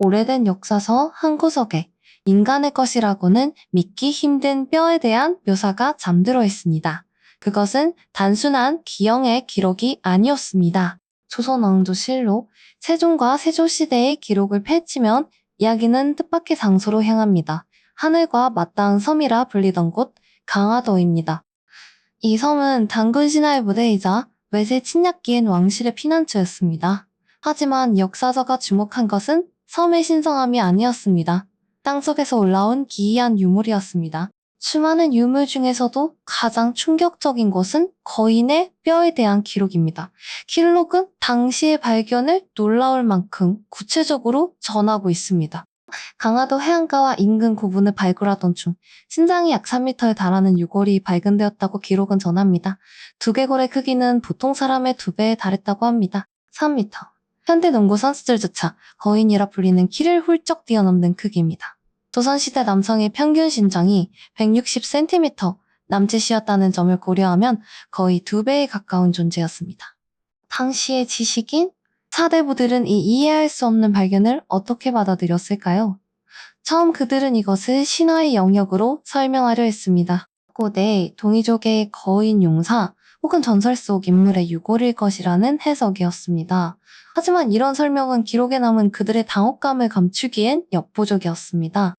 오래된 역사서 한 구석에 인간의 것이라고는 믿기 힘든 뼈에 대한 묘사가 잠들어 있습니다. 그것은 단순한 기영의 기록이 아니었습니다. 조선왕조실록 세종과 세조시대의 기록을 펼치면 이야기는 뜻밖의 장소로 향합니다. 하늘과 맞닿은 섬이라 불리던 곳 강화도입니다. 이 섬은 단군 신화의 무대이자 외세 침략기엔 왕실의 피난처였습니다. 하지만 역사서가 주목한 것은 섬의 신성함이 아니었습니다. 땅속에서 올라온 기이한 유물이었습니다. 수많은 유물 중에서도 가장 충격적인 것은 거인의 뼈에 대한 기록입니다. 기록은 당시의 발견을 놀라울 만큼 구체적으로 전하고 있습니다. 강화도 해안가와 인근 구분을 발굴하던 중 신장이 약 3m에 달하는 유골이 발견되었다고 기록은 전합니다. 두개골의 크기는 보통 사람의 2배에 달했다고 합니다. 3m. 현대 농구 선수들조차 거인이라 불리는 키를 훌쩍 뛰어넘는 크기입니다. 조선시대 남성의 평균 신장이 160cm 남짓이었다는 점을 고려하면 거의 2배에 가까운 존재였습니다. 당시의 지식인 사대부들은 이 이해할 수 없는 발견을 어떻게 받아들였을까요? 처음 그들은 이것을 신화의 영역으로 설명하려 했습니다. 고대 동이족의 거인 용사 혹은 전설 속 인물의 유골일 것이라는 해석이었습니다. 하지만 이런 설명은 기록에 남은 그들의 당혹감을 감추기엔 역부족이었습니다.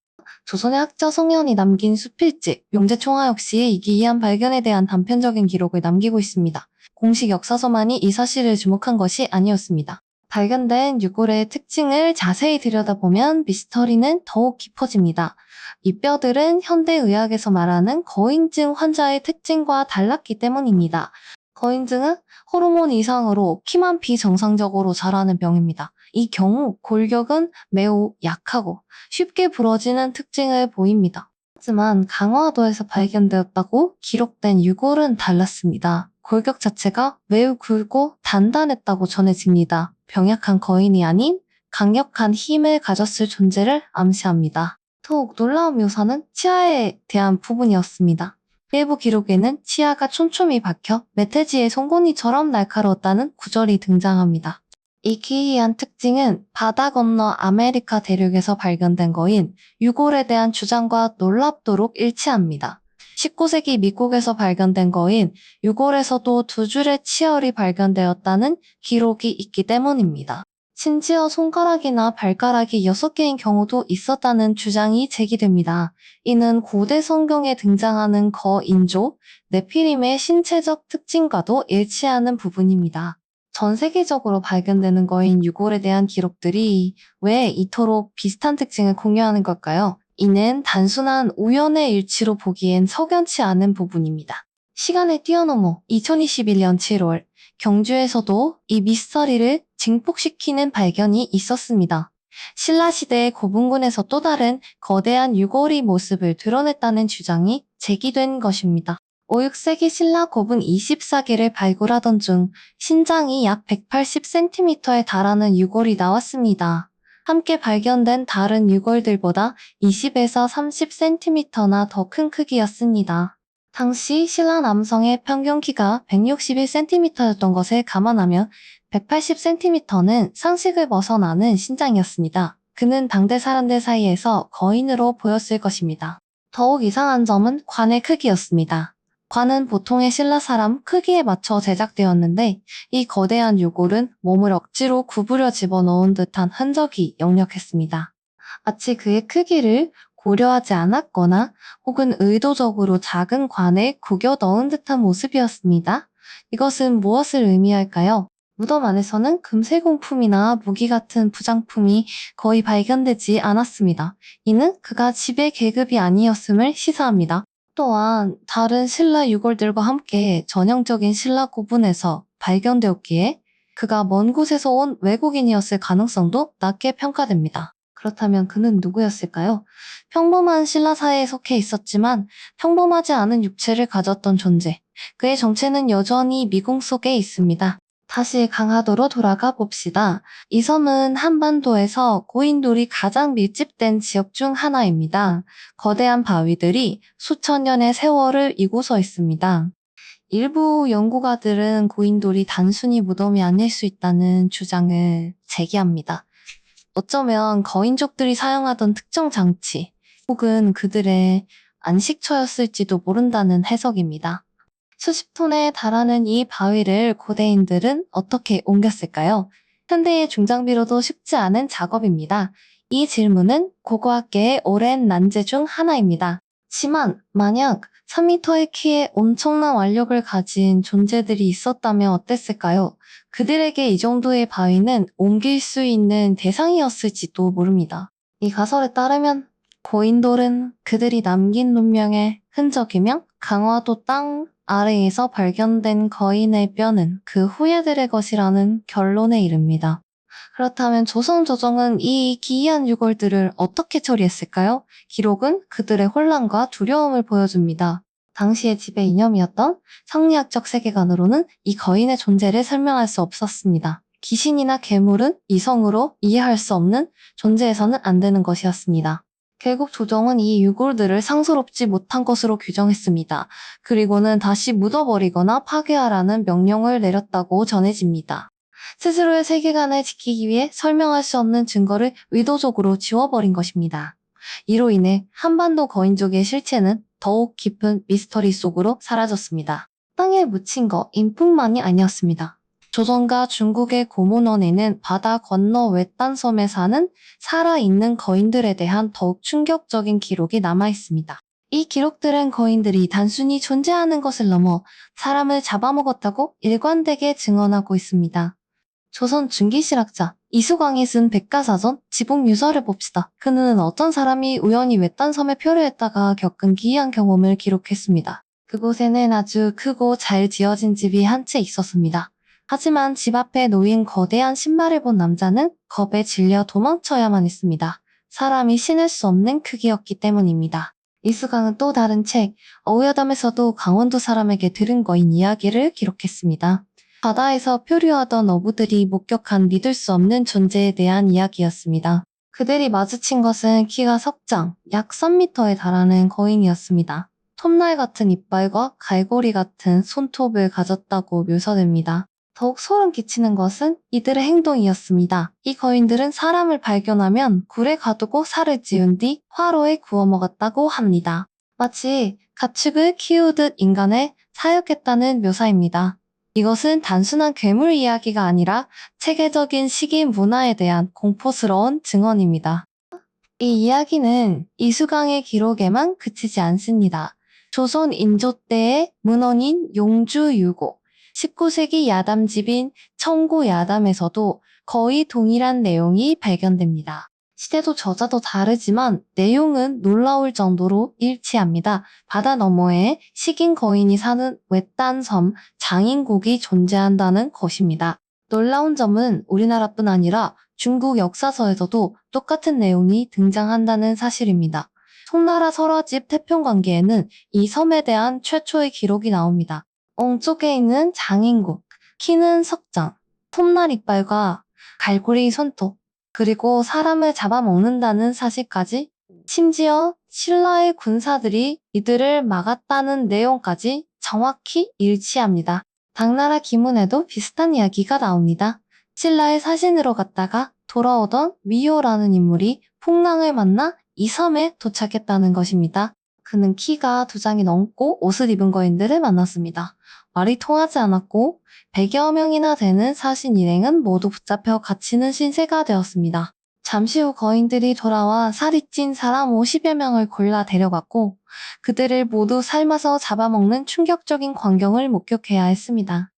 조선의 학자 송현이 남긴 수필집 용제총화 역시 이 기이한 발견에 대한 단편적인 기록을 남기고 있습니다. 공식 역사서만이 이 사실을 주목한 것이 아니었습니다. 발견된 유골의 특징을 자세히 들여다보면 미스터리는 더욱 깊어집니다. 이 뼈들은 현대의학에서 말하는 거인증 환자의 특징과 달랐기 때문입니다. 거인증은 호르몬 이상으로 키만 비정상적으로 자라는 병입니다. 이 경우 골격은 매우 약하고 쉽게 부러지는 특징을 보입니다. 하지만 강화도에서 발견되었다고 기록된 유골은 달랐습니다. 골격 자체가 매우 굵고 단단했다고 전해집니다. 병약한 거인이 아닌 강력한 힘을 가졌을 존재를 암시합니다. 더욱 놀라운 묘사는 치아에 대한 부분이었습니다. 일부 기록에는 치아가 촘촘히 박혀 멧돼지의 송곳니처럼 날카로웠다는 구절이 등장합니다. 이 기이한 특징은 바다 건너 아메리카 대륙에서 발견된 거인 유골에 대한 주장과 놀랍도록 일치합니다. 19세기 미국에서 발견된 거인 유골에서도 2줄의 치열이 발견되었다는 기록이 있기 때문입니다. 심지어 손가락이나 발가락이 6개인 경우도 있었다는 주장이 제기됩니다. 이는 고대 성경에 등장하는 거인조, 네피림의 신체적 특징과도 일치하는 부분입니다. 전 세계적으로 발견되는 거인 유골에 대한 기록들이 왜 이토록 비슷한 특징을 공유하는 걸까요? 이는 단순한 우연의 일치로 보기엔 석연치 않은 부분입니다. 시간을 뛰어넘어 2021년 7월 경주에서도 이 미스터리를 증폭시키는 발견이 있었습니다. 신라시대의 고분군에서 또 다른 거대한 유골의 모습을 드러냈다는 주장이 제기된 것입니다. 5, 6세기 신라 고분 24개를 발굴하던 중 신장이 약 180cm에 달하는 유골이 나왔습니다. 함께 발견된 다른 유골들보다 20에서 30cm나 더 큰 크기였습니다. 당시 신라 남성의 평균 키가 161cm였던 것을 감안하면 180cm는 상식을 벗어나는 신장이었습니다. 그는 당대 사람들 사이에서 거인으로 보였을 것입니다. 더욱 이상한 점은 관의 크기였습니다. 관은 보통의 신라 사람 크기에 맞춰 제작되었는데 이 거대한 유골은 몸을 억지로 구부려 집어넣은 듯한 흔적이 역력했습니다. 마치 그의 크기를 고려하지 않았거나 혹은 의도적으로 작은 관에 구겨 넣은 듯한 모습이었습니다. 이것은 무엇을 의미할까요? 무덤 안에서는 금세공품이나 무기 같은 부장품이 거의 발견되지 않았습니다. 이는 그가 지배 계급이 아니었음을 시사합니다. 또한 다른 신라 유골들과 함께 전형적인 신라 고분에서 발견되었기에 그가 먼 곳에서 온 외국인이었을 가능성도 낮게 평가됩니다. 그렇다면 그는 누구였을까요? 평범한 신라 사회에 속해 있었지만 평범하지 않은 육체를 가졌던 존재. 그의 정체는 여전히 미궁 속에 있습니다. 다시 강화도로 돌아가 봅시다. 이 섬은 한반도에서 고인돌이 가장 밀집된 지역 중 하나입니다. 거대한 바위들이 수천 년의 세월을 이고서 있습니다. 일부 연구가들은 고인돌이 단순히 무덤이 아닐 수 있다는 주장을 제기합니다. 어쩌면 거인족들이 사용하던 특정 장치 혹은 그들의 안식처였을지도 모른다는 해석입니다. 수십 톤에 달하는 이 바위를 고대인들은 어떻게 옮겼을까요? 현대의 중장비로도 쉽지 않은 작업입니다. 이 질문은 고고학계의 오랜 난제 중 하나입니다. 하지만 만약 3m의 키에 엄청난 완력을 가진 존재들이 있었다면 어땠을까요? 그들에게 이 정도의 바위는 옮길 수 있는 대상이었을지도 모릅니다. 이 가설에 따르면 고인돌은 그들이 남긴 문명의 흔적이며 강화도 땅 아래에서 발견된 거인의 뼈는 그 후예들의 것이라는 결론에 이릅니다. 그렇다면 조선 조정은 이 기이한 유골들을 어떻게 처리했을까요? 기록은 그들의 혼란과 두려움을 보여줍니다. 당시의 지배 이념이었던 성리학적 세계관으로는 이 거인의 존재를 설명할 수 없었습니다. 귀신이나 괴물은 이성으로 이해할 수 없는 존재해서는 안 되는 것이었습니다. 결국 조정은 이 유골들을 상스럽지 못한 것으로 규정했습니다. 그리고는 다시 묻어버리거나 파괴하라는 명령을 내렸다고 전해집니다. 스스로의 세계관을 지키기 위해 설명할 수 없는 증거를 의도적으로 지워버린 것입니다. 이로 인해 한반도 거인족의 실체는 더욱 깊은 미스터리 속으로 사라졌습니다. 땅에 묻힌 거인뿐만이 아니었습니다. 조선과 중국의 고문원에는 바다 건너 외딴 섬에 사는 살아있는 거인들에 대한 더욱 충격적인 기록이 남아있습니다. 이 기록들은 거인들이 단순히 존재하는 것을 넘어 사람을 잡아먹었다고 일관되게 증언하고 있습니다. 조선 중기실학자 이수광이 쓴 백가사전 지붕유서를 봅시다. 그는 어떤 사람이 우연히 외딴 섬에 표류했다가 겪은 기이한 경험을 기록했습니다. 그곳에는 아주 크고 잘 지어진 집이 한 채 있었습니다. 하지만 집 앞에 놓인 거대한 신발을 본 남자는 겁에 질려 도망쳐야만 했습니다. 사람이 신을 수 없는 크기였기 때문입니다. 이수광은 또 다른 책 어우여담에서도 강원도 사람에게 들은 거인 이야기를 기록했습니다. 바다에서 표류하던 어부들이 목격한 믿을 수 없는 존재에 대한 이야기였습니다. 그들이 마주친 것은 키가 석장, 약 3m에 달하는 거인이었습니다. 톱날 같은 이빨과 갈고리 같은 손톱을 가졌다고 묘사됩니다. 더욱 소름 끼치는 것은 이들의 행동이었습니다. 이 거인들은 사람을 발견하면 굴에 가두고 살을 찌운 뒤 화로에 구워 먹었다고 합니다. 마치 가축을 키우듯 인간을 사육했다는 묘사입니다. 이것은 단순한 괴물 이야기가 아니라 체계적인 식인 문화에 대한 공포스러운 증언입니다. 이 이야기는 이수강의 기록에만 그치지 않습니다. 조선 인조 때의 문헌인 용주유고, 19세기 야담집인 청구야담에서도 거의 동일한 내용이 발견됩니다. 시대도 저자도 다르지만 내용은 놀라울 정도로 일치합니다. 바다 너머에 식인 거인이 사는 외딴 섬 장인국이 존재한다는 것입니다. 놀라운 점은 우리나라뿐 아니라 중국 역사서에서도 똑같은 내용이 등장한다는 사실입니다. 송나라 설화집 태평관계에는 이 섬에 대한 최초의 기록이 나옵니다. 엉쪽에 있는 장인국, 키는 석장, 톱날 이빨과 갈고리 손톱, 그리고 사람을 잡아먹는다는 사실까지, 심지어 신라의 군사들이 이들을 막았다는 내용까지 정확히 일치합니다. 당나라 기문에도 비슷한 이야기가 나옵니다. 신라의 사신으로 갔다가 돌아오던 미호라는 인물이 풍랑을 만나 이 섬에 도착했다는 것입니다. 그는 키가 2장이 넘고 옷을 입은 거인들을 만났습니다. 말이 통하지 않았고 100여 명이나 되는 사신 일행은 모두 붙잡혀 갇히는 신세가 되었습니다. 잠시 후 거인들이 돌아와 살이 찐 사람 50여 명을 골라 데려갔고 그들을 모두 삶아서 잡아먹는 충격적인 광경을 목격해야 했습니다.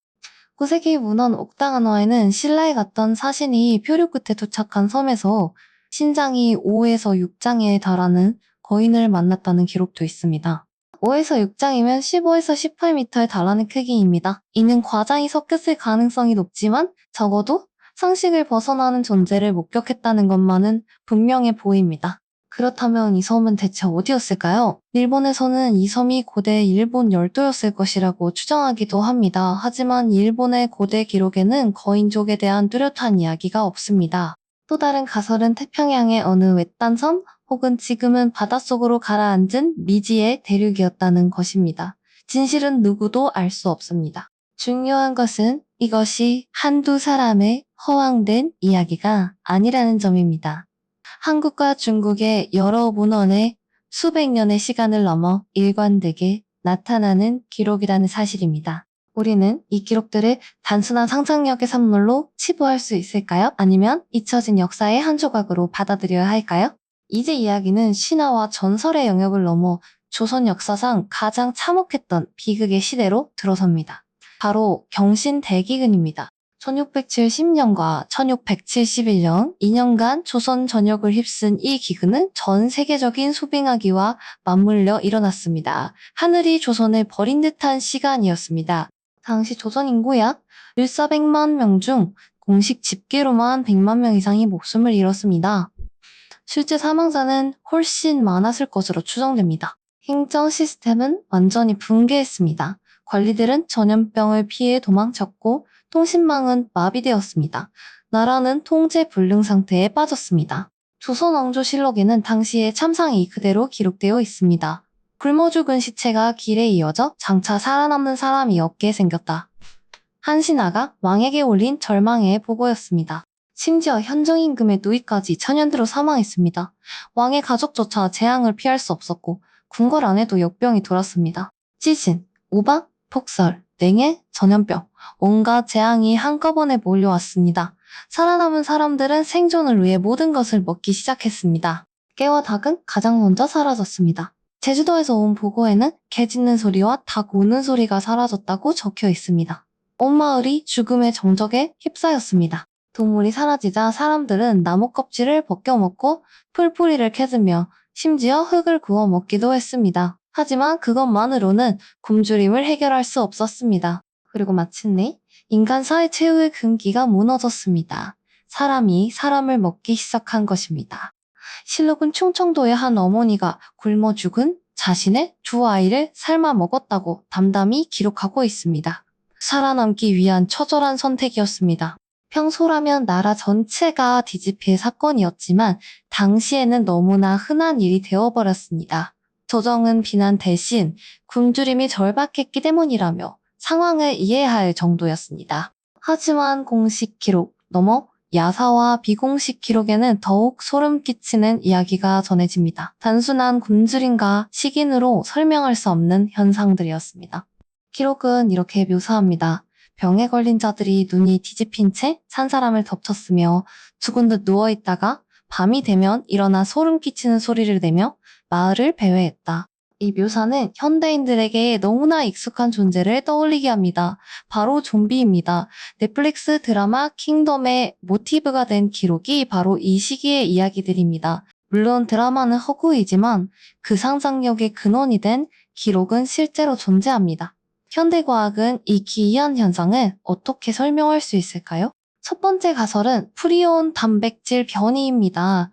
9세기 문헌 옥당한화에는 신라에 갔던 사신이 표류 끝에 도착한 섬에서 신장이 5에서 6장에 달하는 거인을 만났다는 기록도 있습니다. 5에서 6장이면 15에서 18m에 달하는 크기입니다. 이는 과장이 섞였을 가능성이 높지만 적어도 상식을 벗어나는 존재를 목격했다는 것만은 분명해 보입니다. 그렇다면 이 섬은 대체 어디였을까요? 일본에서는 이 섬이 고대 일본 열도였을 것이라고 추정하기도 합니다. 하지만 일본의 고대 기록에는 거인족에 대한 뚜렷한 이야기가 없습니다. 또 다른 가설은 태평양의 어느 외딴 섬 혹은 지금은 바닷속으로 가라앉은 미지의 대륙이었다는 것입니다. 진실은 누구도 알 수 없습니다. 중요한 것은 이것이 한두 사람의 허황된 이야기가 아니라는 점입니다. 한국과 중국의 여러 문헌에 수백 년의 시간을 넘어 일관되게 나타나는 기록이라는 사실입니다. 우리는 이 기록들을 단순한 상상력의 산물로 치부할 수 있을까요? 아니면 잊혀진 역사의 한 조각으로 받아들여야 할까요? 이제 이야기는 신화와 전설의 영역을 넘어 조선 역사상 가장 참혹했던 비극의 시대로 들어섭니다. 바로 경신대기근입니다. 1670년과 1671년 2년간 조선 전역을 휩쓴 이 기근은 전 세계적인 소빙하기와 맞물려 일어났습니다. 하늘이 조선을 버린 듯한 시간이었습니다. 당시 조선 인구 약 1,400만 명 중 공식 집계로만 100만 명 이상이 목숨을 잃었습니다. 실제 사망자는 훨씬 많았을 것으로 추정됩니다. 행정 시스템은 완전히 붕괴했습니다. 관리들은 전염병을 피해 도망쳤고 통신망은 마비되었습니다. 나라는 통제 불능 상태에 빠졌습니다. 조선왕조실록에는 당시의 참상이 그대로 기록되어 있습니다. 굶어 죽은 시체가 길에 이어져 장차 살아남는 사람이 없게 생겼다. 한 신하가 왕에게 올린 절망의 보고였습니다. 심지어 현정임금의 누이까지 천연들어 사망했습니다. 왕의 가족조차 재앙을 피할 수 없었고 궁궐 안에도 역병이 돌았습니다. 지진, 우박, 폭설, 냉해, 전염병, 온갖 재앙이 한꺼번에 몰려왔습니다. 살아남은 사람들은 생존을 위해 모든 것을 먹기 시작했습니다. 깨와 닭은 가장 먼저 사라졌습니다. 제주도에서 온 보고에는 개 짖는 소리와 닭 우는 소리가 사라졌다고 적혀 있습니다. 온 마을이 죽음의 정적에 휩싸였습니다. 동물이 사라지자 사람들은 나무 껍질을 벗겨 먹고 풀뿌리를 캐으며 심지어 흙을 구워 먹기도 했습니다. 하지만 그것만으로는 굶주림을 해결할 수 없었습니다. 그리고 마침내 인간 사회 최후의 근기가 무너졌습니다. 사람이 사람을 먹기 시작한 것입니다. 실록은 충청도의 한 어머니가 굶어 죽은 자신의 두 아이를 삶아 먹었다고 담담히 기록하고 있습니다. 살아남기 위한 처절한 선택이었습니다. 평소라면 나라 전체가 뒤집힐 사건이었지만 당시에는 너무나 흔한 일이 되어버렸습니다. 조정은 비난 대신 굶주림이 절박했기 때문이라며 상황을 이해할 정도였습니다. 하지만 공식 기록 넘어 야사와 비공식 기록에는 더욱 소름 끼치는 이야기가 전해집니다. 단순한 굶주림과 식인으로 설명할 수 없는 현상들이었습니다. 기록은 이렇게 묘사합니다. 병에 걸린 자들이 눈이 뒤집힌 채 산 사람을 덮쳤으며 죽은 듯 누워있다가 밤이 되면 일어나 소름 끼치는 소리를 내며 마을을 배회했다. 이 묘사는 현대인들에게 너무나 익숙한 존재를 떠올리게 합니다. 바로 좀비입니다. 넷플릭스 드라마 킹덤의 모티브가 된 기록이 바로 이 시기의 이야기들입니다. 물론 드라마는 허구이지만 그 상상력의 근원이 된 기록은 실제로 존재합니다. 현대과학은 이 기이한 현상을 어떻게 설명할 수 있을까요? 첫 번째 가설은 프리온 단백질 변이입니다.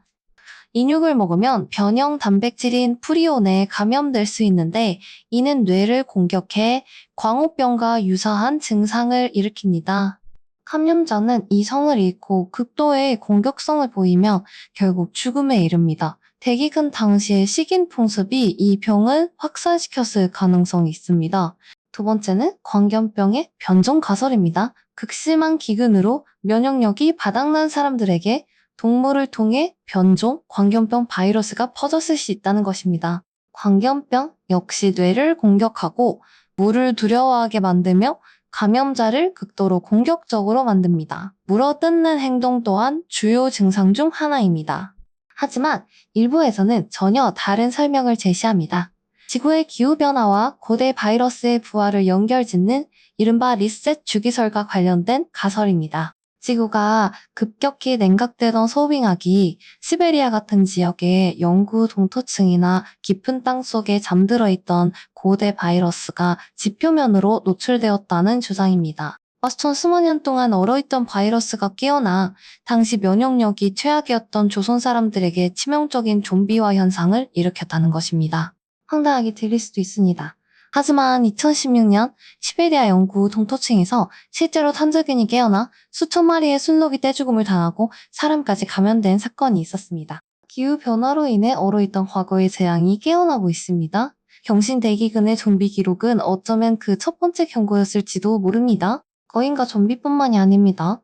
인육을 먹으면 변형 단백질인 프리온에 감염될 수 있는데 이는 뇌를 공격해 광우병과 유사한 증상을 일으킵니다. 감염자는 이 성을 잃고 극도의 공격성을 보이며 결국 죽음에 이릅니다. 대기근 당시의 식인 풍습이 이 병을 확산시켰을 가능성이 있습니다. 두 번째는 광견병의 변종 가설입니다. 극심한 기근으로 면역력이 바닥난 사람들에게 동물을 통해 변종, 광견병 바이러스가 퍼졌을 수 있다는 것입니다. 광견병 역시 뇌를 공격하고 물을 두려워하게 만들며 감염자를 극도로 공격적으로 만듭니다. 물어뜯는 행동 또한 주요 증상 중 하나입니다. 하지만 일부에서는 전혀 다른 설명을 제시합니다. 지구의 기후변화와 고대 바이러스의 부활을 연결짓는 이른바 리셋 주기설과 관련된 가설입니다. 지구가 급격히 냉각되던 소빙하기, 시베리아 같은 지역의 영구 동토층이나 깊은 땅 속에 잠들어 있던 고대 바이러스가 지표면으로 노출되었다는 주장입니다. 수천 수만 년 동안 얼어있던 바이러스가 깨어나 당시 면역력이 최악이었던 조선 사람들에게 치명적인 좀비화 현상을 일으켰다는 것입니다. 황당하게 들릴 수도 있습니다. 하지만 2016년 시베리아 영구 동토층에서 실제로 탄저균이 깨어나 수천 마리의 순록이 떼죽음을 당하고 사람까지 감염된 사건이 있었습니다. 기후변화로 인해 얼어있던 과거의 재앙이 깨어나고 있습니다. 경신대기근의 좀비 기록은 어쩌면 그 첫 번째 경고였을지도 모릅니다. 거인과 좀비뿐만이 아닙니다.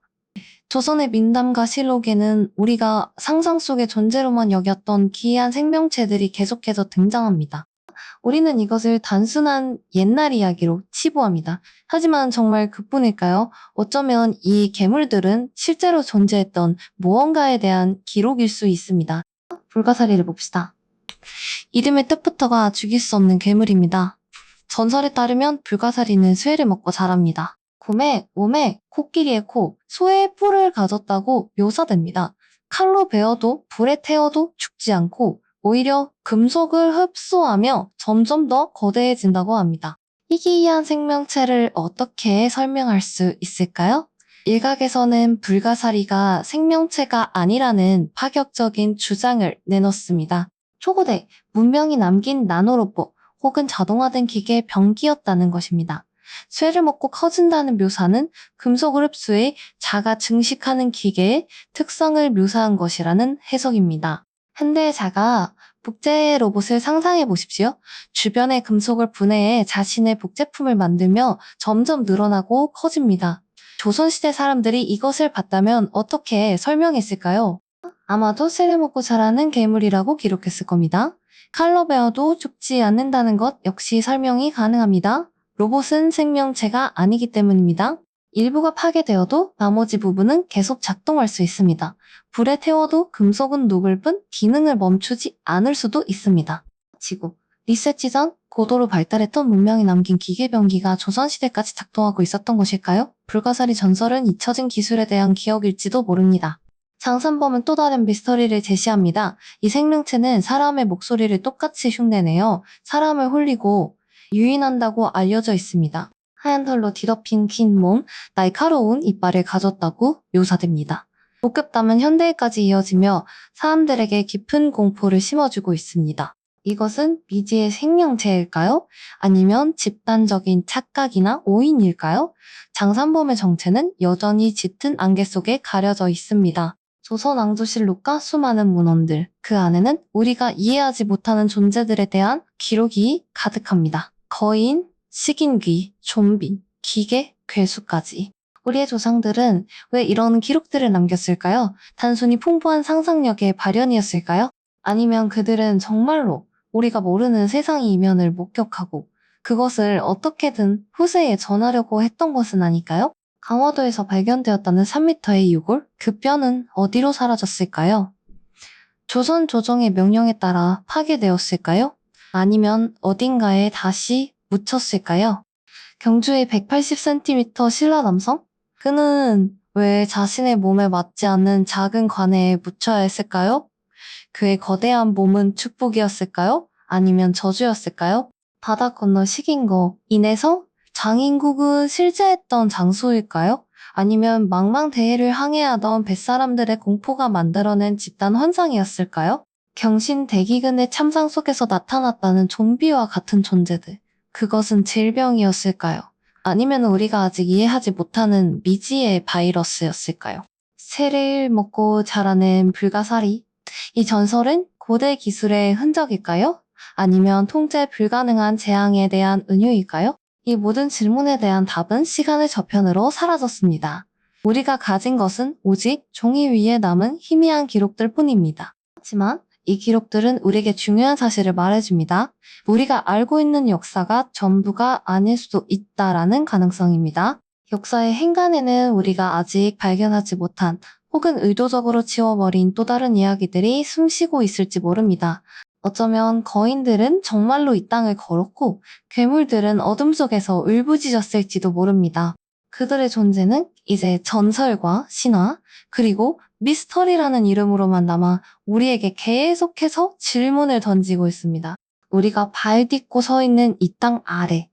조선의 민담과 실록에는 우리가 상상 속의 존재로만 여겼던 기이한 생명체들이 계속해서 등장합니다. 우리는 이것을 단순한 옛날 이야기로 치부합니다. 하지만 정말 그뿐일까요? 어쩌면 이 괴물들은 실제로 존재했던 무언가에 대한 기록일 수 있습니다. 불가사리를 봅시다. 이름의 뜻부터가 죽일 수 없는 괴물입니다. 전설에 따르면 불가사리는 쇠를 먹고 자랍니다. 곰의, 곰의, 코끼리의 코, 소의 뿔을 가졌다고 묘사됩니다. 칼로 베어도 불에 태워도 죽지 않고 오히려 금속을 흡수하며 점점 더 거대해진다고 합니다. 이 기이한 생명체를 어떻게 설명할 수 있을까요? 일각에서는 불가사리가 생명체가 아니라는 파격적인 주장을 내놓습니다. 초고대, 문명이 남긴 나노로봇 혹은 자동화된 기계의 병기였다는 것입니다. 쇠를 먹고 커진다는 묘사는 금속을 흡수해 자가 증식하는 기계의 특성을 묘사한 것이라는 해석입니다. 현대의 자가 복제 로봇을 상상해 보십시오. 주변의 금속을 분해해 자신의 복제품을 만들며 점점 늘어나고 커집니다. 조선시대 사람들이 이것을 봤다면 어떻게 설명했을까요? 아마도 쇠를 먹고 자라는 괴물이라고 기록했을 겁니다. 칼로 베어도 죽지 않는다는 것 역시 설명이 가능합니다. 로봇은 생명체가 아니기 때문입니다. 일부가 파괴되어도 나머지 부분은 계속 작동할 수 있습니다. 불에 태워도 금속은 녹을 뿐 기능을 멈추지 않을 수도 있습니다. 지구, 리셋 지전, 고도로 발달했던 문명이 남긴 기계병기가 조선시대까지 작동하고 있었던 것일까요? 불가사리 전설은 잊혀진 기술에 대한 기억일지도 모릅니다. 장산범은 또 다른 미스터리를 제시합니다. 이 생명체는 사람의 목소리를 똑같이 흉내내어 사람을 홀리고 유인한다고 알려져 있습니다. 하얀 털로 뒤덮인 긴 몸, 날카로운 이빨을 가졌다고 묘사됩니다. 목격담은 현대에까지 이어지며 사람들에게 깊은 공포를 심어주고 있습니다. 이것은 미지의 생명체일까요? 아니면 집단적인 착각이나 오인일까요? 장산범의 정체는 여전히 짙은 안개 속에 가려져 있습니다. 조선왕조실록과 수많은 문헌들, 그 안에는 우리가 이해하지 못하는 존재들에 대한 기록이 가득합니다. 거인, 식인귀, 좀비, 기계, 괴수까지. 우리의 조상들은 왜 이런 기록들을 남겼을까요? 단순히 풍부한 상상력의 발현이었을까요? 아니면 그들은 정말로 우리가 모르는 세상 이면을 목격하고 그것을 어떻게든 후세에 전하려고 했던 것은 아닐까요? 강화도에서 발견되었다는 3m의 유골, 그 뼈는 어디로 사라졌을까요? 조선 조정의 명령에 따라 파괴되었을까요? 아니면 어딘가에 다시 묻혔을까요? 경주의 180cm 신라 남성? 그는 왜 자신의 몸에 맞지 않는 작은 관에에 묻혀야 했을까요? 그의 거대한 몸은 축복이었을까요? 아니면 저주였을까요? 바다 건너 식인거 인해서 장인국은 실제했던 장소일까요? 아니면 망망대해를 항해하던 뱃사람들의 공포가 만들어낸 집단 환상이었을까요? 경신 대기근의 참상 속에서 나타났다는 좀비와 같은 존재들. 그것은 질병이었을까요? 아니면 우리가 아직 이해하지 못하는 미지의 바이러스였을까요? 새를 먹고 자라는 불가사리. 이 전설은 고대 기술의 흔적일까요? 아니면 통제 불가능한 재앙에 대한 은유일까요? 이 모든 질문에 대한 답은 시간의 저편으로 사라졌습니다. 우리가 가진 것은 오직 종이 위에 남은 희미한 기록들 뿐입니다. 하지만 이 기록들은 우리에게 중요한 사실을 말해줍니다. 우리가 알고 있는 역사가 전부가 아닐 수도 있다라는 가능성입니다. 역사의 행간에는 우리가 아직 발견하지 못한 혹은 의도적으로 지워버린 또 다른 이야기들이 숨쉬고 있을지 모릅니다. 어쩌면 거인들은 정말로 이 땅을 걸었고 괴물들은 어둠 속에서 울부짖었을지도 모릅니다. 그들의 존재는 이제 전설과 신화 그리고 미스터리라는 이름으로만 남아 우리에게 계속해서 질문을 던지고 있습니다. 우리가 발 딛고 서 있는 이 땅 아래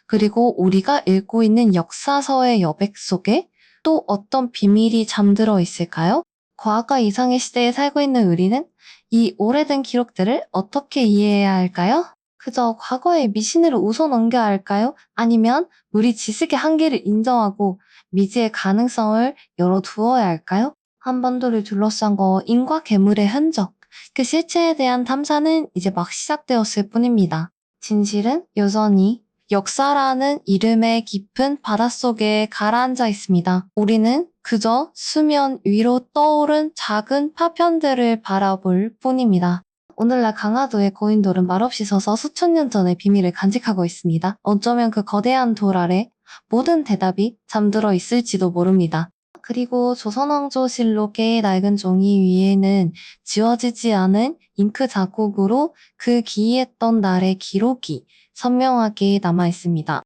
그리고 우리가 읽고 있는 역사서의 여백 속에 또 어떤 비밀이 잠들어 있을까요? 과학과 이상의 시대에 살고 있는 우리는 이 오래된 기록들을 어떻게 이해해야 할까요? 그저 과거의 미신으로 웃어넘겨야 할까요? 아니면 우리 지식의 한계를 인정하고 미지의 가능성을 열어두어야 할까요? 한반도를 둘러싼 거인과 괴물의 흔적, 그 실체에 대한 탐사는 이제 막 시작되었을 뿐입니다. 진실은 여전히 역사라는 이름의 깊은 바닷속에 가라앉아 있습니다. 우리는 그저 수면 위로 떠오른 작은 파편들을 바라볼 뿐입니다. 오늘날 강화도의 고인돌은 말없이 서서 수천 년 전의 비밀을 간직하고 있습니다. 어쩌면 그 거대한 돌 아래 모든 대답이 잠들어 있을지도 모릅니다. 그리고 조선왕조실록의 낡은 종이 위에는 지워지지 않은 잉크 자국으로 그 기이했던 날의 기록이 선명하게 남아 있습니다.